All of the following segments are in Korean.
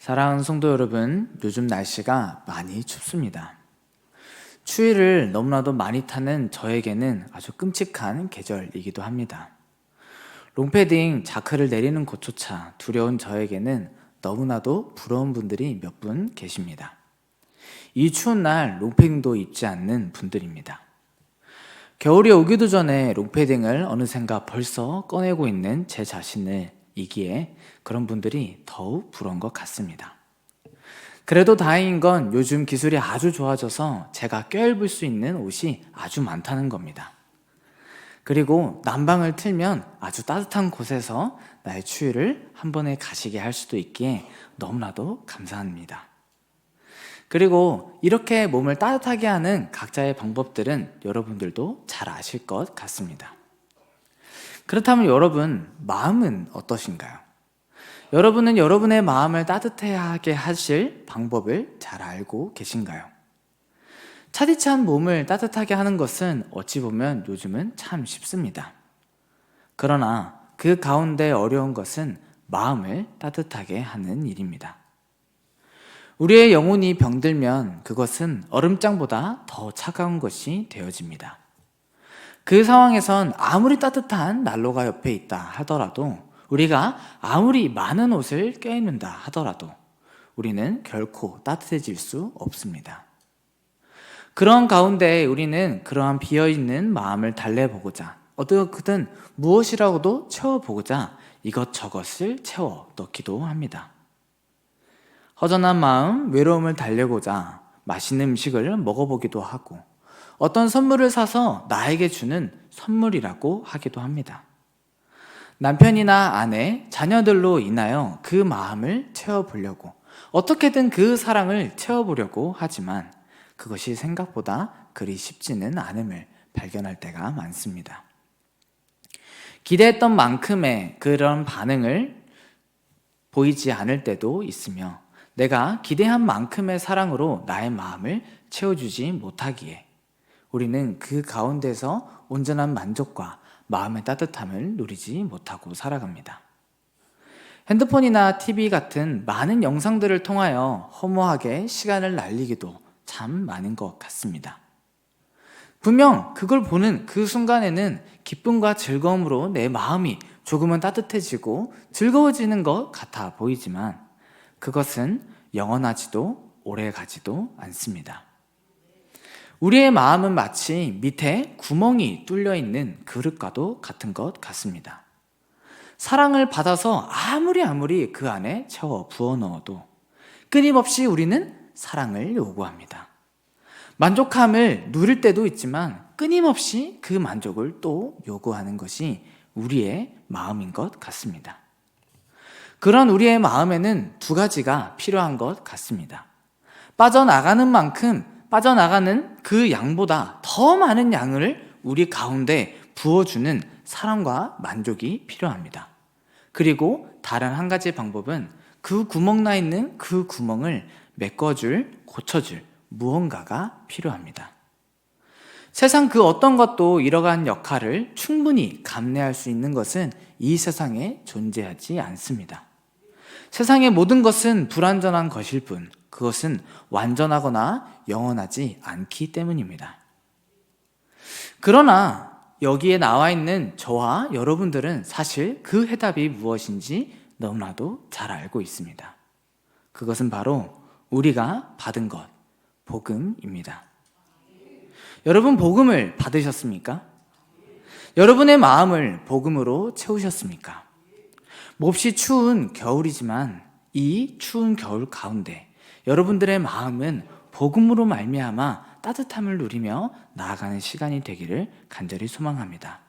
사랑하는 성도 여러분, 요즘 날씨가 많이 춥습니다. 추위를 너무나도 많이 타는 저에게는 아주 끔찍한 계절이기도 합니다. 롱패딩, 자크를 내리는 것조차 두려운 저에게는 너무나도 부러운 분들이 몇 분 계십니다. 이 추운 날 롱패딩도 입지 않는 분들입니다. 겨울이 오기도 전에 롱패딩을 어느샌가 벌써 꺼내고 있는 제 자신을 이기에 그런 분들이 더욱 부러운 것 같습니다. 그래도 다행인 건 요즘 기술이 아주 좋아져서 제가 껴입을 수 있는 옷이 아주 많다는 겁니다. 그리고 난방을 틀면 아주 따뜻한 곳에서 나의 추위를 한 번에 가시게 할 수도 있기에 너무나도 감사합니다. 그리고 이렇게 몸을 따뜻하게 하는 각자의 방법들은 여러분들도 잘 아실 것 같습니다. 그렇다면 여러분, 마음은 어떠신가요? 여러분은 여러분의 마음을 따뜻하게 하실 방법을 잘 알고 계신가요? 차디찬 몸을 따뜻하게 하는 것은 어찌 보면 요즘은 참 쉽습니다. 그러나 그 가운데 어려운 것은 마음을 따뜻하게 하는 일입니다. 우리의 영혼이 병들면 그것은 얼음장보다 더 차가운 것이 되어집니다. 그 상황에선 아무리 따뜻한 난로가 옆에 있다 하더라도, 우리가 아무리 많은 옷을 껴입는다 하더라도 우리는 결코 따뜻해질 수 없습니다. 그런 가운데 우리는 그러한 비어있는 마음을 달래보고자, 어떻게든 무엇이라고도 채워보고자 이것저것을 채워 넣기도 합니다. 허전한 마음, 외로움을 달래고자 맛있는 음식을 먹어보기도 하고, 어떤 선물을 사서 나에게 주는 선물이라고 하기도 합니다. 남편이나 아내, 자녀들로 인하여 그 마음을 채워보려고, 어떻게든 그 사랑을 채워보려고 하지만 그것이 생각보다 그리 쉽지는 않음을 발견할 때가 많습니다. 기대했던 만큼의 그런 반응을 보이지 않을 때도 있으며, 내가 기대한 만큼의 사랑으로 나의 마음을 채워주지 못하기에 우리는 그 가운데서 온전한 만족과 마음의 따뜻함을 누리지 못하고 살아갑니다. 핸드폰이나 TV 같은 많은 영상들을 통하여 허무하게 시간을 날리기도 참 많은 것 같습니다. 분명 그걸 보는 그 순간에는 기쁨과 즐거움으로 내 마음이 조금은 따뜻해지고 즐거워지는 것 같아 보이지만 그것은 영원하지도 오래가지도 않습니다. 우리의 마음은 마치 밑에 구멍이 뚫려 있는 그릇과도 같은 것 같습니다. 사랑을 받아서 아무리 그 안에 채워 부어 넣어도 끊임없이 우리는 사랑을 요구합니다. 만족함을 누릴 때도 있지만 끊임없이 그 만족을 또 요구하는 것이 우리의 마음인 것 같습니다. 그런 우리의 마음에는 두 가지가 필요한 것 같습니다. 빠져나가는 만큼 빠져나가는 그 양보다 더 많은 양을 우리 가운데 부어주는 사랑과 만족이 필요합니다. 그리고 다른 한 가지 방법은 그 구멍 나 있는 그 구멍을 메꿔줄, 고쳐줄 무언가가 필요합니다. 세상 그 어떤 것도 이러한 역할을 충분히 감내할 수 있는 것은 이 세상에 존재하지 않습니다. 세상의 모든 것은 불완전한 것일 뿐, 그것은 완전하거나 영원하지 않기 때문입니다. 그러나 여기에 나와 있는 저와 여러분들은 사실 그 해답이 무엇인지 너무나도 잘 알고 있습니다. 그것은 바로 우리가 받은 것, 복음입니다. 여러분, 복음을 받으셨습니까? 여러분의 마음을 복음으로 채우셨습니까? 몹시 추운 겨울이지만 이 추운 겨울 가운데 여러분들의 마음은 복음으로 말미암아 따뜻함을 누리며 나아가는 시간이 되기를 간절히 소망합니다.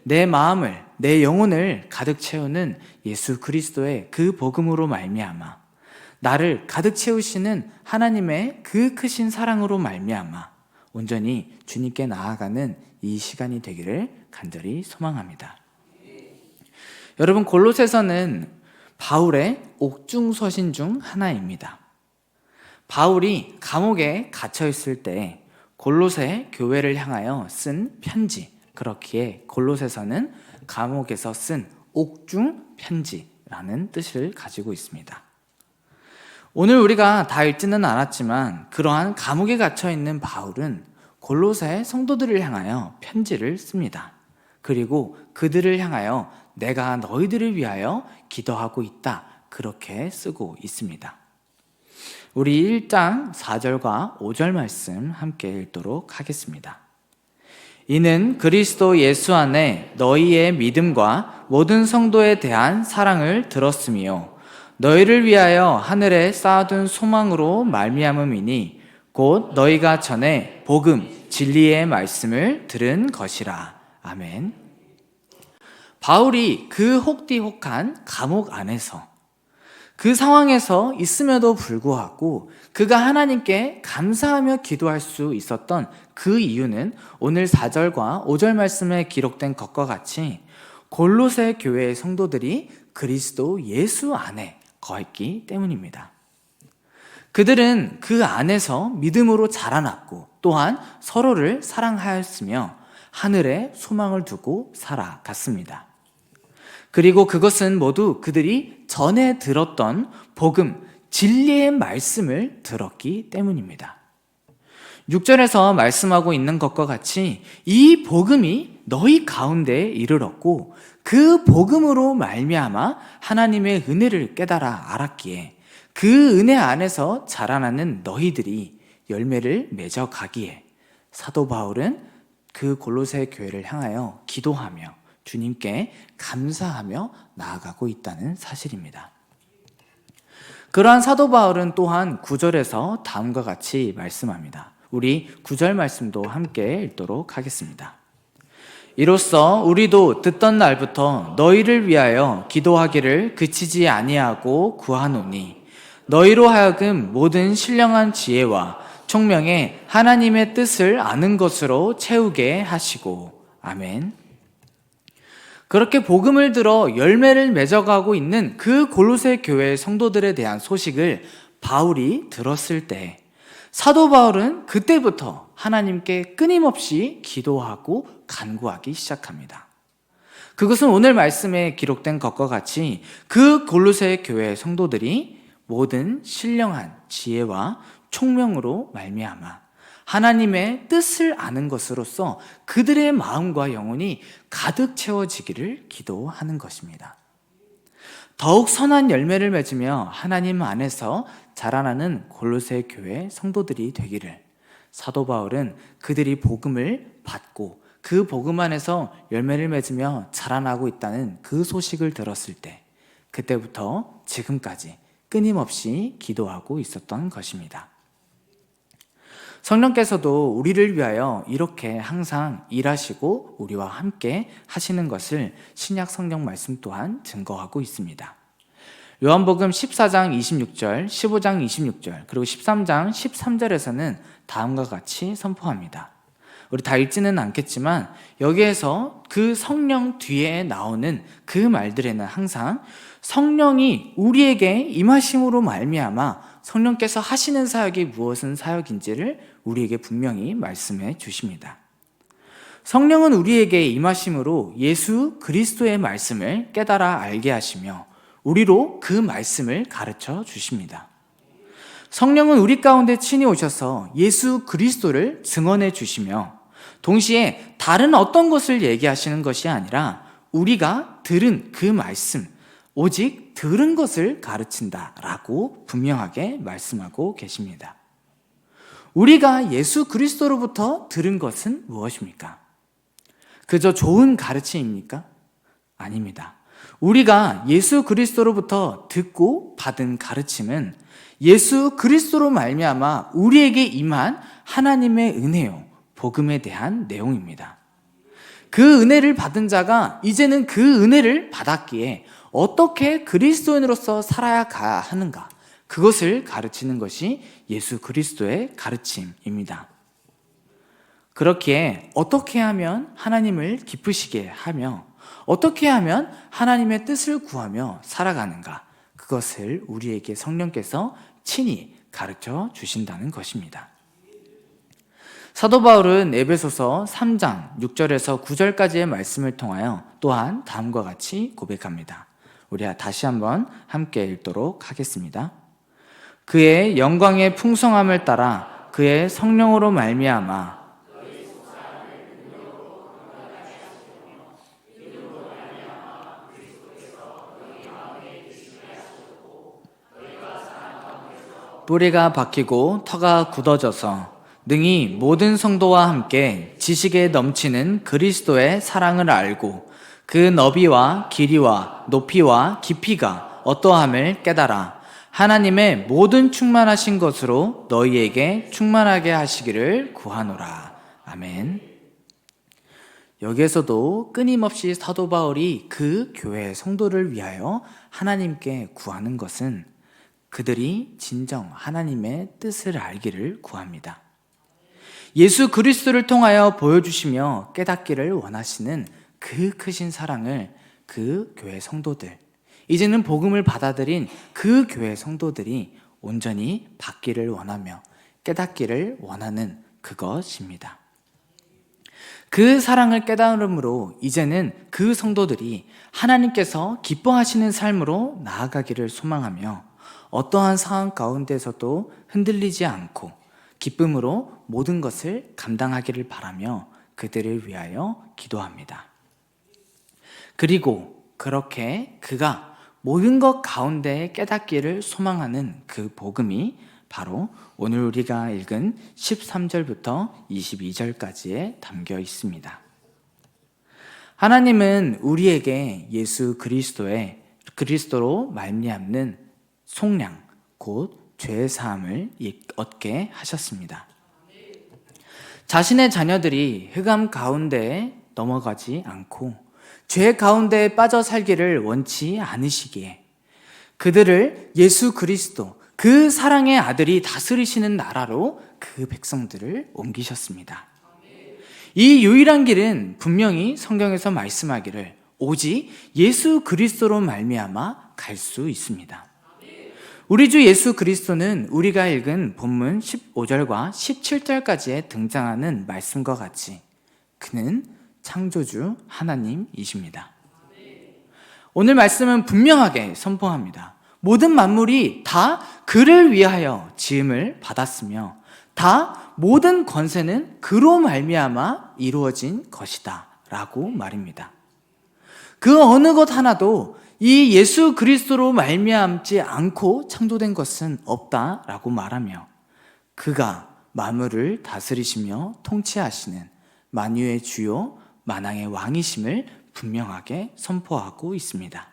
내 마음을, 내 영혼을 가득 채우는 예수 그리스도의 그 복음으로 말미암아, 나를 가득 채우시는 하나님의 그 크신 사랑으로 말미암아 온전히 주님께 나아가는 이 시간이 되기를 간절히 소망합니다. 여러분, 골로새서는 바울의 옥중서신 중 하나입니다. 바울이 감옥에 갇혀 있을 때 골로새 교회를 향하여 쓴 편지, 그렇기에 골로새서는 감옥에서 쓴 옥중 편지라는 뜻을 가지고 있습니다. 오늘 우리가 다 읽지는 않았지만 그러한 감옥에 갇혀 있는 바울은 골로새 성도들을 향하여 편지를 씁니다. 그리고 그들을 향하여 내가 너희들을 위하여 기도하고 있다, 그렇게 쓰고 있습니다. 우리 1장 4절과 5절 말씀 함께 읽도록 하겠습니다. 이는 그리스도 예수 안에 너희의 믿음과 모든 성도에 대한 사랑을 들었으며 너희를 위하여 하늘에 쌓아둔 소망으로 말미암음이니 곧 너희가 전에 복음 진리의 말씀을 들은 것이라. 아멘. 바울이 그 혹디혹한 감옥 안에서 그 상황에서 있음에도 불구하고 그가 하나님께 감사하며 기도할 수 있었던 그 이유는 오늘 4절과 5절 말씀에 기록된 것과 같이 골로새 교회의 성도들이 그리스도 예수 안에 거했기 때문입니다. 그들은 그 안에서 믿음으로 자라났고 또한 서로를 사랑하였으며 하늘에 소망을 두고 살아갔습니다. 그리고 그것은 모두 그들이 전에 들었던 복음, 진리의 말씀을 들었기 때문입니다. 6절에서 말씀하고 있는 것과 같이 이 복음이 너희 가운데에 이르렀고 그 복음으로 말미암아 하나님의 은혜를 깨달아 알았기에 그 은혜 안에서 자라나는 너희들이 열매를 맺어가기에 사도 바울은 그 골로새 교회를 향하여 기도하며 주님께 감사하며 나아가고 있다는 사실입니다. 그러한 사도 바울은 또한 9절에서 다음과 같이 말씀합니다. 우리 9절 말씀도 함께 읽도록 하겠습니다. 이로써 우리도 듣던 날부터 너희를 위하여 기도하기를 그치지 아니하고 구하노니 너희로 하여금 모든 신령한 지혜와 총명에 하나님의 뜻을 아는 것으로 채우게 하시고. 아멘. 그렇게 복음을 들어 열매를 맺어가고 있는 그 골로새 교회의 성도들에 대한 소식을 바울이 들었을 때 사도 바울은 그때부터 하나님께 끊임없이 기도하고 간구하기 시작합니다. 그것은 오늘 말씀에 기록된 것과 같이 그 골로새 교회의 성도들이 모든 신령한 지혜와 총명으로 말미암아 하나님의 뜻을 아는 것으로서 그들의 마음과 영혼이 가득 채워지기를 기도하는 것입니다. 더욱 선한 열매를 맺으며 하나님 안에서 자라나는 골로새 교회 성도들이 되기를 사도 바울은 그들이 복음을 받고 그 복음 안에서 열매를 맺으며 자라나고 있다는 그 소식을 들었을 때 그때부터 지금까지 끊임없이 기도하고 있었던 것입니다. 성령께서도 우리를 위하여 이렇게 항상 일하시고 우리와 함께 하시는 것을 신약 성경 말씀 또한 증거하고 있습니다. 요한복음 14장 26절, 15장 26절, 그리고 13장 13절에서는 다음과 같이 선포합니다. 우리 다 읽지는 않겠지만 여기에서 그 성령 뒤에 나오는 그 말들에는 항상 성령이 우리에게 임하심으로 말미암아 성령께서 하시는 사역이 무엇은 사역인지를 우리에게 분명히 말씀해 주십니다. 성령은 우리에게 임하심으로 예수 그리스도의 말씀을 깨달아 알게 하시며 우리로 그 말씀을 가르쳐 주십니다. 성령은 우리 가운데 친히 오셔서 예수 그리스도를 증언해 주시며 동시에 다른 어떤 것을 얘기하시는 것이 아니라 우리가 들은 그 말씀, 오직 들은 것을 가르친다라고 분명하게 말씀하고 계십니다. 우리가 예수 그리스도로부터 들은 것은 무엇입니까? 그저 좋은 가르침입니까? 아닙니다. 우리가 예수 그리스도로부터 듣고 받은 가르침은 예수 그리스도로 말미암아 우리에게 임한 하나님의 은혜요, 복음에 대한 내용입니다. 그 은혜를 받은 자가 이제는 그 은혜를 받았기에 어떻게 그리스도인으로서 살아야 하는가, 그것을 가르치는 것이 예수 그리스도의 가르침입니다. 그렇기에 어떻게 하면 하나님을 기쁘시게 하며 어떻게 하면 하나님의 뜻을 구하며 살아가는가, 그것을 우리에게 성령께서 친히 가르쳐 주신다는 것입니다. 사도 바울은 에베소서 3장 6절에서 9절까지의 말씀을 통하여 또한 다음과 같이 고백합니다. 우리 다시 한번 함께 읽도록 하겠습니다. 그의 영광의 풍성함을 따라 그의 성령으로 말미암아 뿌리가 박히고 터가 굳어져서 능히 모든 성도와 함께 지식에 넘치는 그리스도의 사랑을 알고 그 너비와 길이와 높이와 깊이가 어떠함을 깨달아 하나님의 모든 충만하신 것으로 너희에게 충만하게 하시기를 구하노라. 아멘. 여기에서도 끊임없이 사도 바울이 그 교회 성도를 위하여 하나님께 구하는 것은 그들이 진정 하나님의 뜻을 알기를 구합니다. 예수 그리스도를 통하여 보여주시며 깨닫기를 원하시는 그 크신 사랑을 그 교회 성도들, 이제는 복음을 받아들인 그 교회 성도들이 온전히 받기를 원하며 깨닫기를 원하는 그것입니다. 그 사랑을 깨달음으로 이제는 그 성도들이 하나님께서 기뻐하시는 삶으로 나아가기를 소망하며 어떠한 상황 가운데서도 흔들리지 않고 기쁨으로 모든 것을 감당하기를 바라며 그들을 위하여 기도합니다. 그리고 그렇게 그가 모든 것 가운데 깨닫기를 소망하는 그 복음이 바로 오늘 우리가 읽은 13절부터 22절까지에 담겨 있습니다. 하나님은 우리에게 예수 그리스도로 말미암는 속량, 곧 죄의 사함을 얻게 하셨습니다. 자신의 자녀들이 흑암 가운데 넘어가지 않고 죄 가운데 빠져 살기를 원치 않으시기에 그들을 예수 그리스도, 그 사랑의 아들이 다스리시는 나라로 그 백성들을 옮기셨습니다. 이 유일한 길은 분명히 성경에서 말씀하기를 오직 예수 그리스도로 말미암아 갈 수 있습니다. 우리 주 예수 그리스도는 우리가 읽은 본문 15절과 17절까지에 등장하는 말씀과 같이 그는 창조주 하나님이십니다. 오늘 말씀은 분명하게 선포합니다. 모든 만물이 다 그를 위하여 지음을 받았으며 다 모든 권세는 그로 말미암아 이루어진 것이다 라고 말입니다. 그 어느 것 하나도 이 예수 그리스도로 말미암지 않고 창조된 것은 없다라고 말하며 그가 만물을 다스리시며 통치하시는 만유의 주요 만왕의 왕이심을 분명하게 선포하고 있습니다.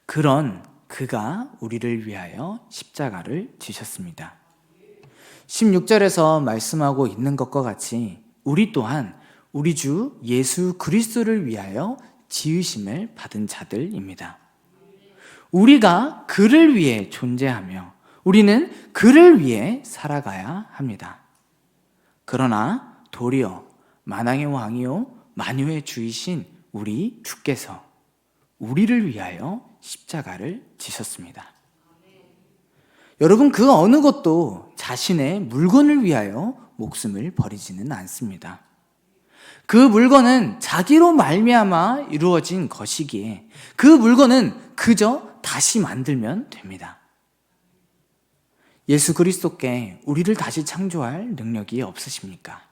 그런 그가 우리를 위하여 십자가를 지셨습니다. 16절에서 말씀하고 있는 것과 같이 우리 또한 우리 주 예수 그리스도를 위하여 지으심을 받은 자들입니다. 우리가 그를 위해 존재하며 우리는 그를 위해 살아가야 합니다. 그러나 도리어 만왕의 왕이요 만유의 주이신 우리 주께서 우리를 위하여 십자가를 지셨습니다. 여러분, 그 어느 것도 자신의 물건을 위하여 목숨을 버리지는 않습니다. 그 물건은 자기로 말미암아 이루어진 것이기에 그 물건은 그저 다시 만들면 됩니다. 예수 그리스도께 우리를 다시 창조할 능력이 없으십니까?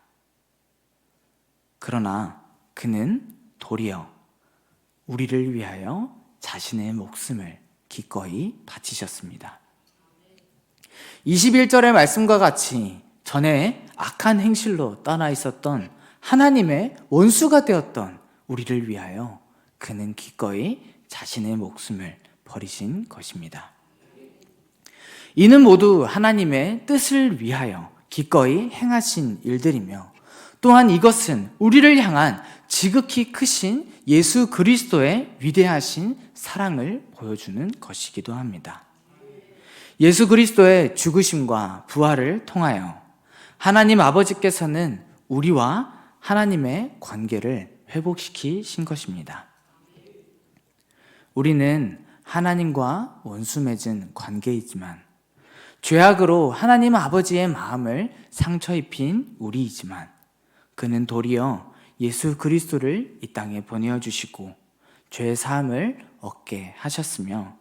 그러나 그는 도리어 우리를 위하여 자신의 목숨을 기꺼이 바치셨습니다. 21절의 말씀과 같이 전에 악한 행실로 떠나 있었던 하나님의 원수가 되었던 우리를 위하여 그는 기꺼이 자신의 목숨을 버리신 것입니다. 이는 모두 하나님의 뜻을 위하여 기꺼이 행하신 일들이며 또한 이것은 우리를 향한 지극히 크신 예수 그리스도의 위대하신 사랑을 보여주는 것이기도 합니다. 예수 그리스도의 죽으심과 부활을 통하여 하나님 아버지께서는 우리와 하나님의 관계를 회복시키신 것입니다. 우리는 하나님과 원수 맺은 관계이지만 죄악으로 하나님 아버지의 마음을 상처 입힌 우리이지만 그는 도리어 예수 그리스도를 이 땅에 보내어 주시고 죄 사함을 얻게 하셨으며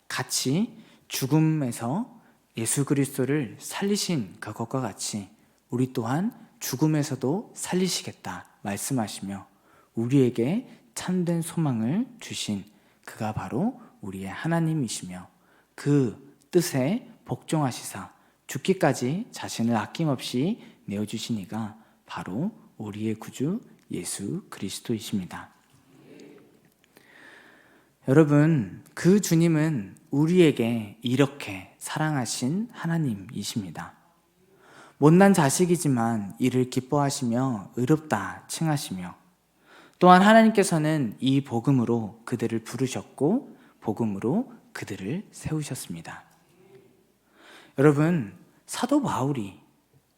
같이 죽음에서 예수 그리스도를 살리신 그것과 같이 우리 또한 죽음에서도 살리시겠다 말씀하시며 우리에게 참된 소망을 주신 그가 바로 우리의 하나님이시며 그 뜻에 복종하시사 죽기까지 자신을 아낌없이 내어주신 이가 바로 우리의 구주 예수 그리스도이십니다. 여러분, 그 주님은 우리에게 이렇게 사랑하신 하나님이십니다. 못난 자식이지만 이를 기뻐하시며 의롭다 칭하시며 또한 하나님께서는 이 복음으로 그들을 부르셨고 복음으로 그들을 세우셨습니다. 여러분, 사도 바울이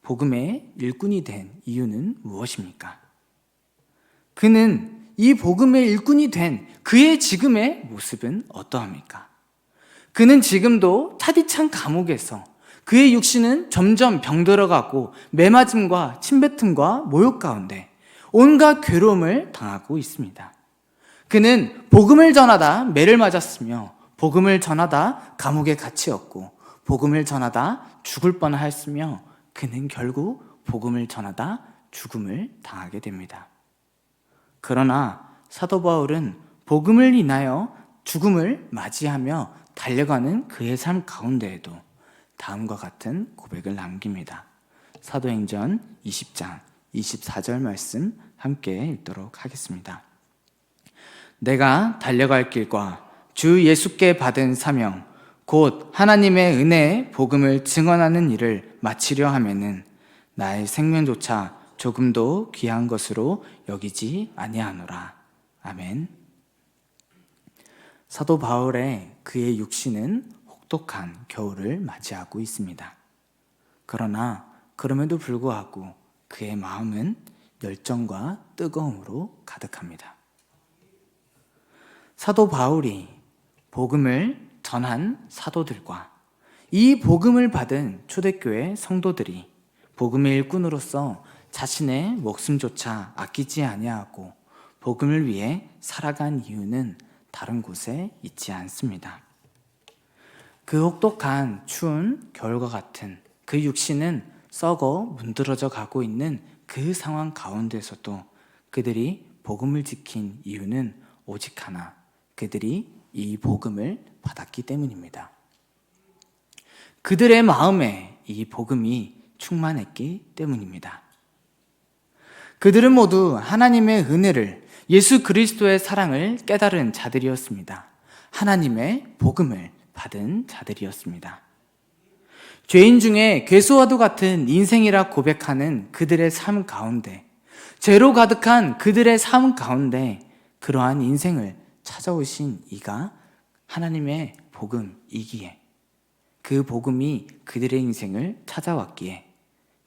복음의 일꾼이 된 이유는 무엇입니까? 그는 이 복음의 일꾼이 된 그의 지금의 모습은 어떠합니까? 그는 지금도 차디찬 감옥에서 그의 육신은 점점 병들어가고 매맞음과 침뱉음과 모욕 가운데 온갖 괴로움을 당하고 있습니다. 그는 복음을 전하다 매를 맞았으며 복음을 전하다 감옥에 갇히었고 복음을 전하다 죽을 뻔하였으며 그는 결국 복음을 전하다 죽음을 당하게 됩니다. 그러나 사도 바울은 복음을 인하여 죽음을 맞이하며 달려가는 그의 삶 가운데에도 다음과 같은 고백을 남깁니다. 사도행전 20장 24절 말씀 함께 읽도록 하겠습니다. 내가 달려갈 길과 주 예수께 받은 사명 곧 하나님의 은혜의 복음을 증언하는 일을 마치려 하면은 나의 생명조차 조금도 귀한 것으로 여기지 아니하노라. 아멘. 사도 바울의 그의 육신은 혹독한 겨울을 맞이하고 있습니다. 그러나 그럼에도 불구하고 그의 마음은 열정과 뜨거움으로 가득합니다. 사도 바울이 복음을 전한 사도들과 이 복음을 받은 초대교회 성도들이 복음의 일꾼으로서 자신의 목숨조차 아끼지 아니하고 복음을 위해 살아간 이유는 다른 곳에 있지 않습니다. 그 혹독한 추운 겨울과 같은 그 육신은 썩어 문드러져 가고 있는 그 상황 가운데서도 그들이 복음을 지킨 이유는 오직 하나, 그들이 이 복음을 받았기 때문입니다. 그들의 마음에 이 복음이 충만했기 때문입니다. 그들은 모두 하나님의 은혜를, 예수 그리스도의 사랑을 깨달은 자들이었습니다. 하나님의 복음을 받은 자들이었습니다. 죄인 중에 괴수와도 같은 인생이라 고백하는 그들의 삶 가운데, 죄로 가득한 그들의 삶 가운데 그러한 인생을 찾아오신 이가 하나님의 복음이기에, 그 복음이 그들의 인생을 찾아왔기에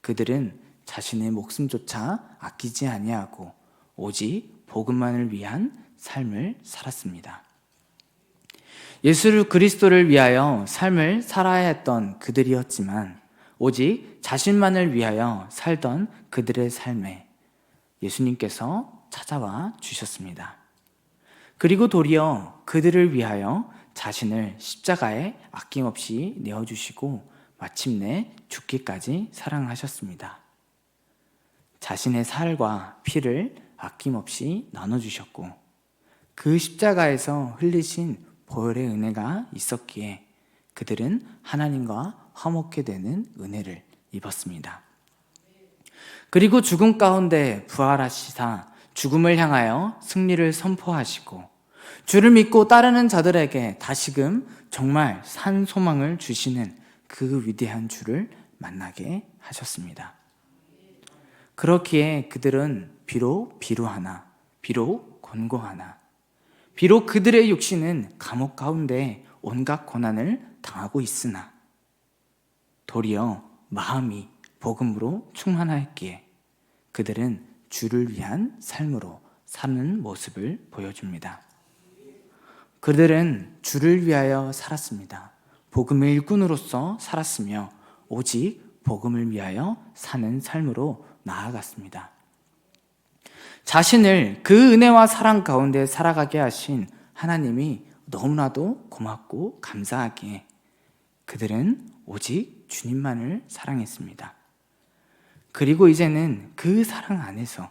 그들은 자신의 목숨조차 아끼지 아니하고 오직 복음만을 위한 삶을 살았습니다. 예수 그리스도를 위하여 삶을 살아야 했던 그들이었지만 오직 자신만을 위하여 살던 그들의 삶에 예수님께서 찾아와 주셨습니다. 그리고 도리어 그들을 위하여 자신을 십자가에 아낌없이 내어주시고 마침내 죽기까지 사랑하셨습니다. 자신의 살과 피를 아낌없이 나눠주셨고 그 십자가에서 흘리신 보혈의 은혜가 있었기에 그들은 하나님과 화목케 되는 은혜를 입었습니다. 그리고 죽음 가운데 부활하시사 죽음을 향하여 승리를 선포하시고 주를 믿고 따르는 자들에게 다시금 정말 산 소망을 주시는 그 위대한 주를 만나게 하셨습니다. 그렇기에 그들은 비록 비루하나, 비록 곤고하나, 비록 그들의 육신은 감옥 가운데 온갖 고난을 당하고 있으나 도리어 마음이 복음으로 충만하였기에 그들은 주를 위한 삶으로 사는 모습을 보여줍니다. 그들은 주를 위하여 살았습니다. 복음의 일꾼으로서 살았으며 오직 복음을 위하여 사는 삶으로 나아갔습니다. 자신을 그 은혜와 사랑 가운데 살아가게 하신 하나님이 너무나도 고맙고 감사하기에 그들은 오직 주님만을 사랑했습니다. 그리고 이제는 그 사랑 안에서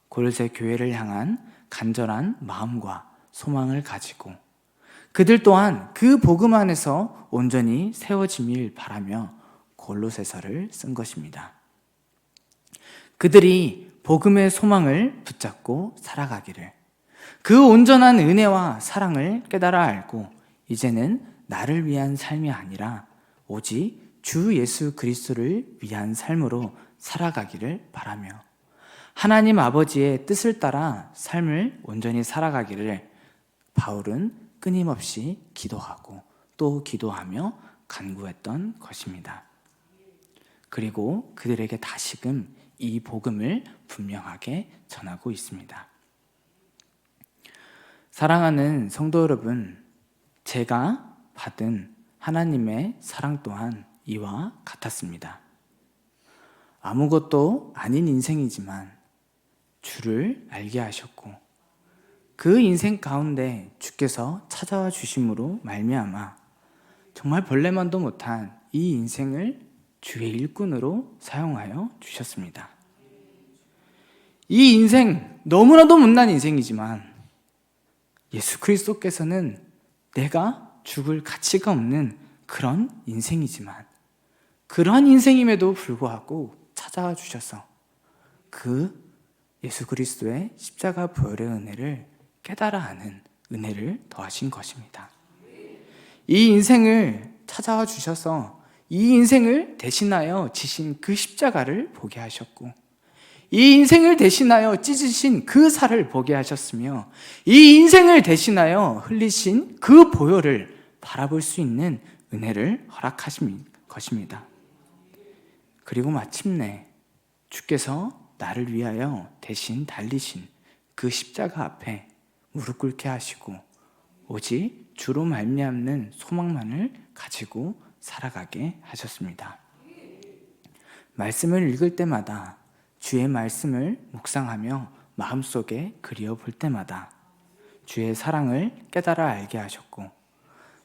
골로새 교회를 향한 간절한 마음과 소망을 가지고 그들 또한 그 복음 안에서 온전히 세워지길 바라며 골로새서를 쓴 것입니다. 그들이 복음의 소망을 붙잡고 살아가기를, 그 온전한 은혜와 사랑을 깨달아 알고 이제는 나를 위한 삶이 아니라 오직 주 예수 그리스도를 위한 삶으로 살아가기를 바라며 하나님 아버지의 뜻을 따라 삶을 온전히 살아가기를 바울은 끊임없이 기도하고 또 기도하며 간구했던 것입니다. 그리고 그들에게 다시금 이 복음을 분명하게 전하고 있습니다. 사랑하는 성도 여러분, 제가 받은 하나님의 사랑 또한 이와 같았습니다. 아무것도 아닌 인생이지만 주를 알게 하셨고 그 인생 가운데 주께서 찾아와 주심으로 말미암아 정말 벌레만도 못한 이 인생을 주의 일꾼으로 사용하여 주셨습니다. 이 인생 너무나도 못난 인생이지만 예수 그리스도께서는 내가 죽을 가치가 없는 그런 인생이지만 그러한 인생임에도 불구하고 찾아와 주셔서 그 예수 그리스도의 십자가 부활의 은혜를 깨달아 아는 은혜를 더하신 것입니다. 이 인생을 찾아와 주셔서 이 인생을 대신하여 지신 그 십자가를 보게 하셨고 이 인생을 대신하여 찢으신 그 살을 보게 하셨으며 이 인생을 대신하여 흘리신 그 보혈을 바라볼 수 있는 은혜를 허락하신 것입니다. 그리고 마침내 주께서 나를 위하여 대신 달리신 그 십자가 앞에 무릎 꿇게 하시고 오직 주로 말미암는 소망만을 가지고 살아가게 하셨습니다. 말씀을 읽을 때마다 주의 말씀을 묵상하며 마음속에 그리워볼 때마다 주의 사랑을 깨달아 알게 하셨고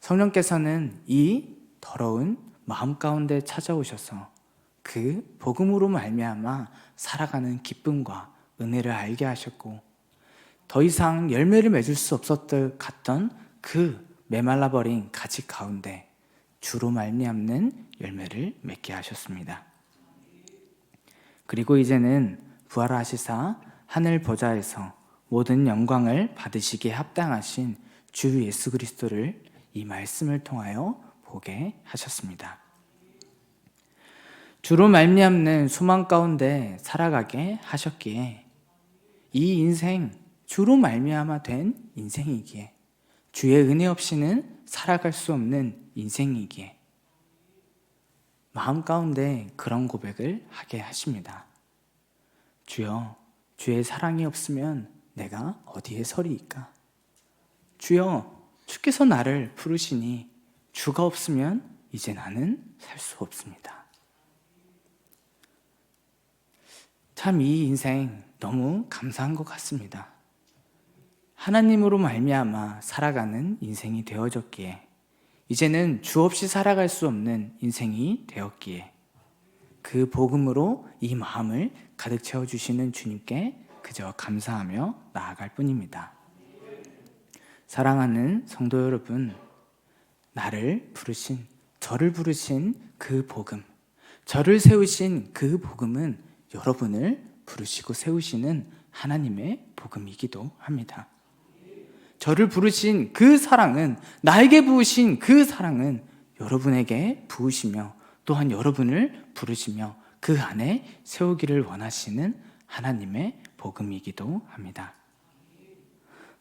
성령께서는 이 더러운 마음 가운데 찾아오셔서 그 복음으로 말미암아 살아가는 기쁨과 은혜를 알게 하셨고 더 이상 열매를 맺을 수 없었던 같던 그 메말라버린 가지 가운데 주로 말미암는 열매를 맺게 하셨습니다. 그리고 이제는 부활하시사 하늘 보좌에서 모든 영광을 받으시기에 합당하신 주 예수 그리스도를 이 말씀을 통하여 보게 하셨습니다. 주로 말미암는 소망 가운데 살아가게 하셨기에 이 인생 주로 말미암아 된 인생이기에 주의 은혜 없이는 살아갈 수 없는 인생이기에 마음 가운데 그런 고백을 하게 하십니다. 주여, 주의 사랑이 없으면 내가 어디에 서리이까? 주여, 주께서 나를 부르시니 주가 없으면 이제 나는 살 수 없습니다. 참 이 인생 너무 감사한 것 같습니다. 하나님으로 말미암아 살아가는 인생이 되어졌기에 이제는 주 없이 살아갈 수 없는 인생이 되었기에 그 복음으로 이 마음을 가득 채워주시는 주님께 그저 감사하며 나아갈 뿐입니다. 사랑하는 성도 여러분, 나를 부르신, 저를 부르신 그 복음, 저를 세우신 그 복음은 여러분을 부르시고 세우시는 하나님의 복음이기도 합니다. 저를 부르신 그 사랑은, 나에게 부으신 그 사랑은 여러분에게 부으시며 또한 여러분을 부르시며 그 안에 세우기를 원하시는 하나님의 복음이기도 합니다.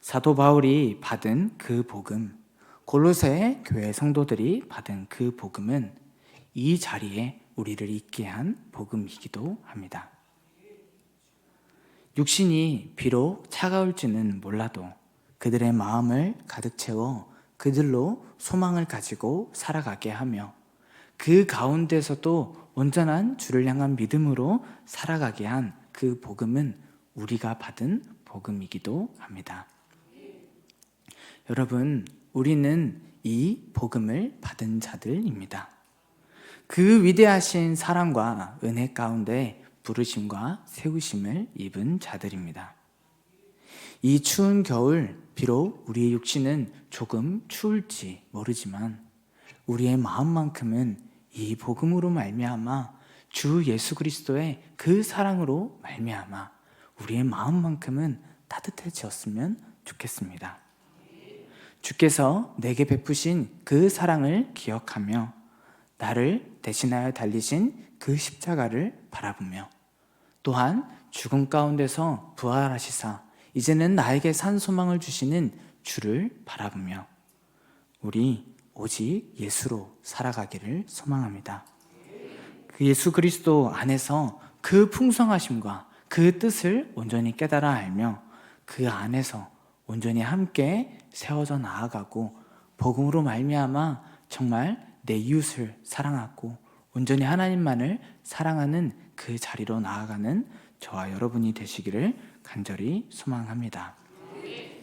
사도 바울이 받은 그 복음, 골로새 교회 성도들이 받은 그 복음은 이 자리에 우리를 있게 한 복음이기도 합니다. 육신이 비록 차가울지는 몰라도 그들의 마음을 가득 채워 그들로 소망을 가지고 살아가게 하며 그 가운데서도 온전한 주를 향한 믿음으로 살아가게 한 그 복음은 우리가 받은 복음이기도 합니다. 여러분, 우리는 이 복음을 받은 자들입니다. 그 위대하신 사랑과 은혜 가운데 부르심과 세우심을 입은 자들입니다. 이 추운 겨울, 비록 우리의 육신은 조금 추울지 모르지만 우리의 마음만큼은 이 복음으로 말미암아 주 예수 그리스도의 그 사랑으로 말미암아 우리의 마음만큼은 따뜻해졌으면 좋겠습니다. 주께서 내게 베푸신 그 사랑을 기억하며 나를 대신하여 달리신 그 십자가를 바라보며 또한 죽음 가운데서 부활하시사 이제는 나에게 산 소망을 주시는 주를 바라보며 우리 오직 예수로 살아가기를 소망합니다. 그 예수 그리스도 안에서 그 풍성하심과 그 뜻을 온전히 깨달아 알며 그 안에서 온전히 함께 세워져 나아가고 복음으로 말미암아 정말 내 이웃을 사랑하고 온전히 하나님만을 사랑하는 그 자리로 나아가는 저와 여러분이 되시기를 간절히 소망합니다.